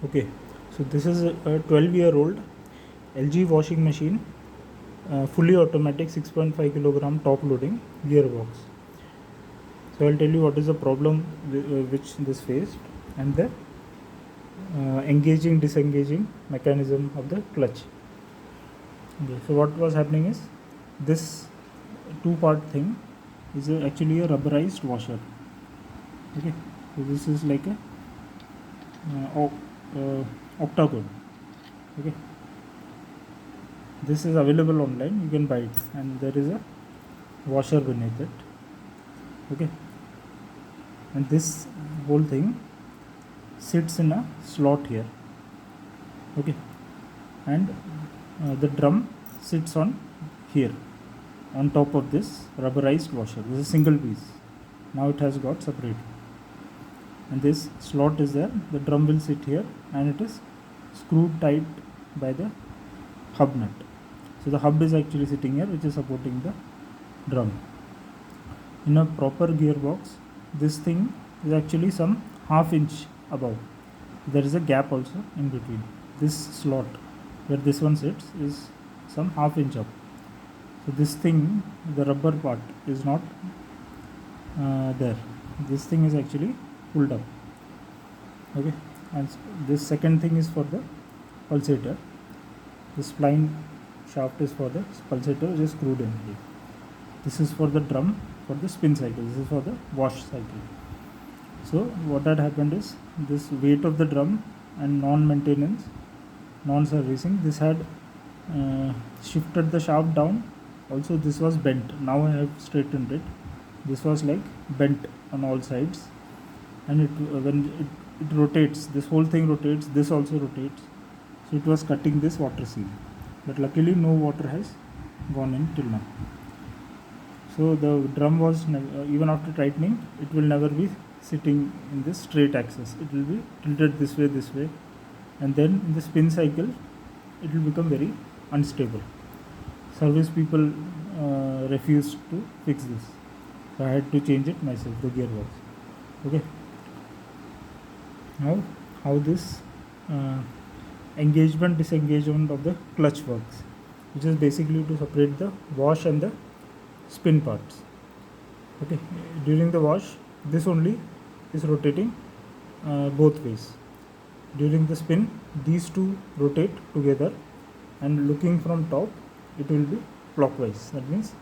Okay, so this is a 12-year-old LG washing machine, fully automatic 6.5 kilogram top loading gearbox. So I'll tell you what is the problem which this faced and the engaging disengaging mechanism of the clutch. Okay, so what was happening is this two-part thing is actually a rubberized washer. Okay, so this is like a octagon. Okay, this is available online, you can buy it, and there is a washer beneath it. Okay, and this whole thing sits in a slot here. Okay, and the drum sits on here on top of this rubberized washer. This is a single piece. Now it has got separated, and this slot is there. The drum will sit here, and it is screwed tight by the hub nut. So the hub is actually sitting here, which is supporting the drum. In a proper gearbox, this thing is actually some half inch above. There is a gap also in between. This slot where this one sits is some half inch up. So this thing, the rubber part, is not there. This thing is actually pulled up. Okay, and this second thing is for the pulsator. This spline shaft is for the pulsator, which is screwed in here. This is for the drum, for the spin cycle. This is for the wash cycle. So what had happened is this weight of the drum and non-maintenance, non-servicing, this had shifted the shaft down. Also this was bent. Now I have straightened it. This was like bent on all sides, and when it rotates, this whole thing rotates, this also rotates. So it was cutting this water seal, but luckily no water has gone in till now. So the drum was even after tightening, it will never be sitting in this straight axis. It will be tilted this way, and then in the spin cycle it will become very unstable. Service people refused to fix this, so I had to change it myself, the gearbox. Okay, now how this engagement disengagement of the clutch works, which is basically to separate the wash and the spin parts. Okay, during the wash, this only is rotating both ways. During the spin, these two rotate together, and looking from top, it will be clockwise. That means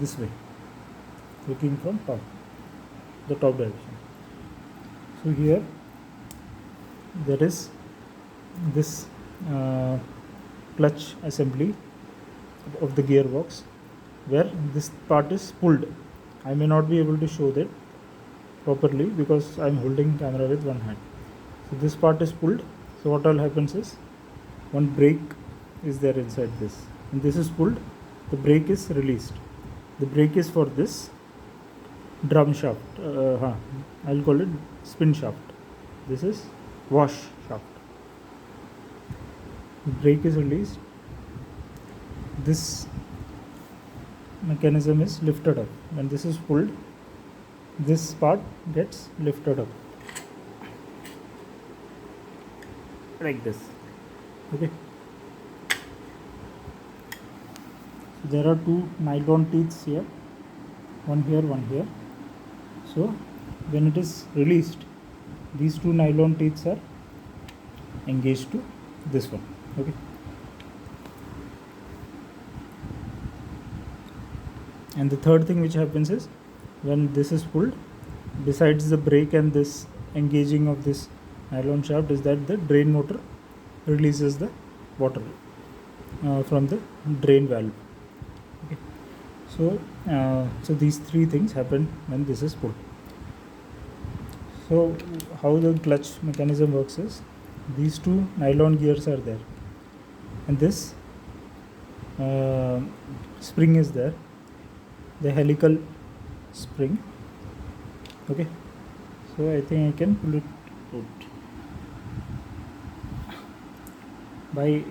this way, looking from top, the top direction. So here there is this clutch assembly of the gearbox, where this part is pulled. I may not be able to show that properly because I am holding camera with one hand. So this part is pulled. So what all happens is, one brake is there inside this, and this is pulled. The brake is released. The brake is for this drum shaft. I'll call it spin shaft. This is wash shaft. The brake is released. This mechanism is lifted up. When this is pulled, this part gets lifted up like this. Okay, so there are two nylon teeths here, one here. So when it is released, these two nylon teeths are engaged to this one. Okay, and the third thing which happens is, when this is pulled, besides the brake and this engaging of this nylon shaft, is that the drain motor releases the water from the drain valve. Okay, so these three things happen when this is pulled. So how the clutch mechanism works is, these two nylon gears are there, and this spring is there, the helical spring. Okay, so I think I can pull it out by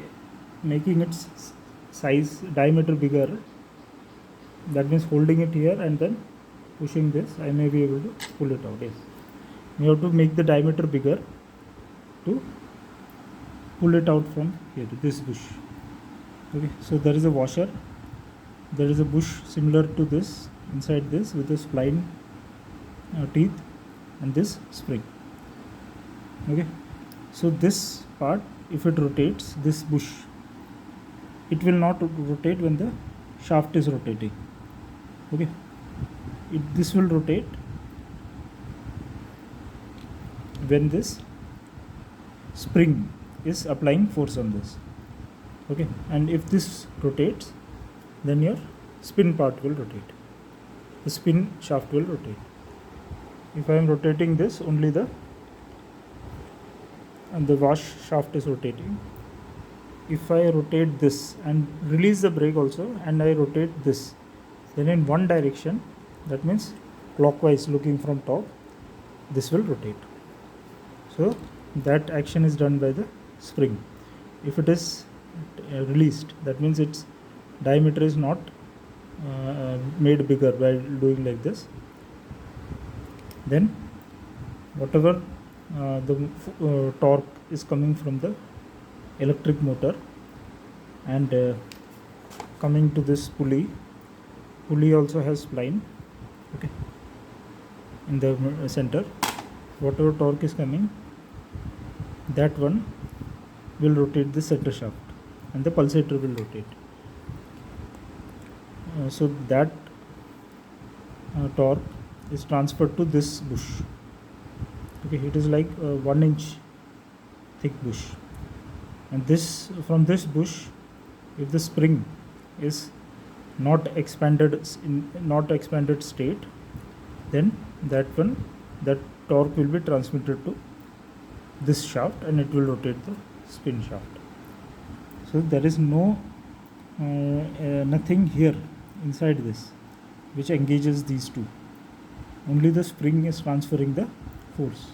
making its size diameter bigger. That means holding it here and then pushing this, I may be able to pull it out. Yes, you have to make the diameter bigger to pull it out from here, this bush. Okay, so there is a washer, there is a bush similar to this inside this with a spline teeth and this spring. Okay, so this part, if it rotates, this bush, it will not rotate when the shaft is rotating. Okay, this will rotate when this spring is applying force on this. Okay, and if this rotates, then your spin part will rotate, the spin shaft will rotate. If I am rotating this, only the wash shaft is rotating. If I rotate this and release the brake also, and I rotate this, then in one direction, that means clockwise looking from top, this will rotate. So that action is done by the spring. If it is released, that means its diameter is not made bigger by doing like this. Then whatever the torque is coming from the electric motor and coming to this pulley also has spline. Okay, in the center, whatever torque is coming, that one will rotate the center shaft and the pulsator will rotate. So that torque is transferred to this bush. Okay, it is like a 1 inch thick bush, and this, from this bush, if the spring is not expanded state, then that torque will be transmitted to this shaft and it will rotate the spin shaft. So there is no nothing here inside this which engages these two. Only the spring is transferring the force,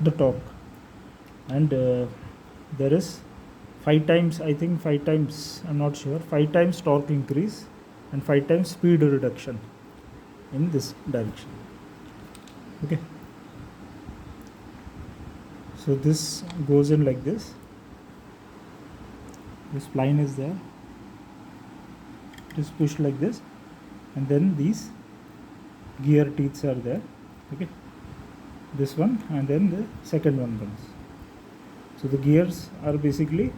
the torque, and there is 5 times, I think 5 times, I'm not sure, 5 times torque increase and 5 times speed reduction in this direction. Okay, so this goes in like this. This spline is there, it is pushed like this, and then these gear teeths are there. Okay, this one, and then the second one comes. So the gears are basically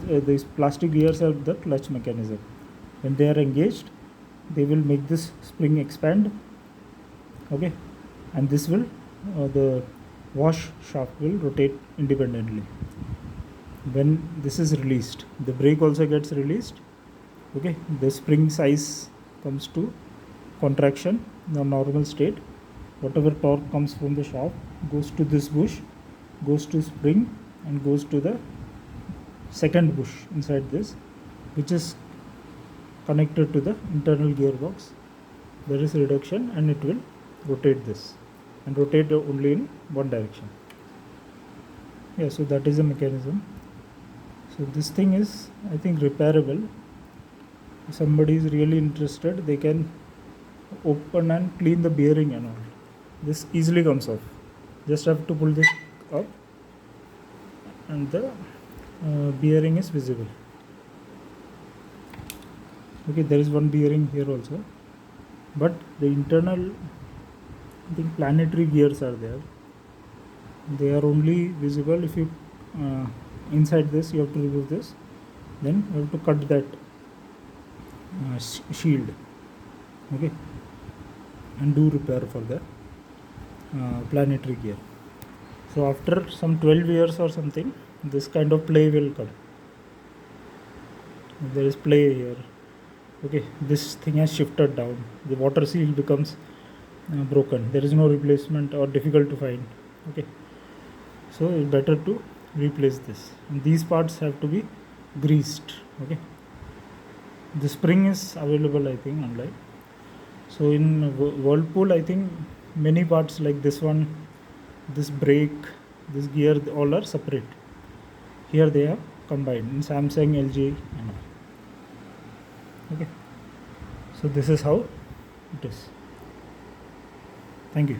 these plastic gears are the clutch mechanism. When they are engaged, they will make this spring expand. Okay, and this will the wash shaft will rotate independently. When this is released, the brake also gets released. Okay, the spring size comes to contraction, the normal state. Whatever torque comes from the shaft goes to this bush, goes to spring, and goes to the second bush inside this, which is connected to the internal gearbox. There is reduction and it will rotate this and rotate only in one direction. Yeah, so that is the mechanism. So this thing is, I think, repairable. If somebody is really interested, they can open and clean the bearing and all. This easily comes off. Just have to pull this up and the bearing is visible. Okay, there is one bearing here also, but the internal, I think, planetary gears are there. They are only visible if you inside this you have to remove this, then you have to cut that shield. Okay, and do repair for the planetary gear. So after some 12 years or something, this kind of play will come. There is play here. Okay, this thing has shifted down, the water seal becomes broken, there is no replacement or difficult to find. Okay, so it's better to replace this, and these parts have to be greased. Okay, the spring is available, I think, online. So in Whirlpool, I think many parts like this one, this brake, this gear, all are separate. Here they are combined in Samsung, LG, and all. Okay, so this is how it is. Thank you.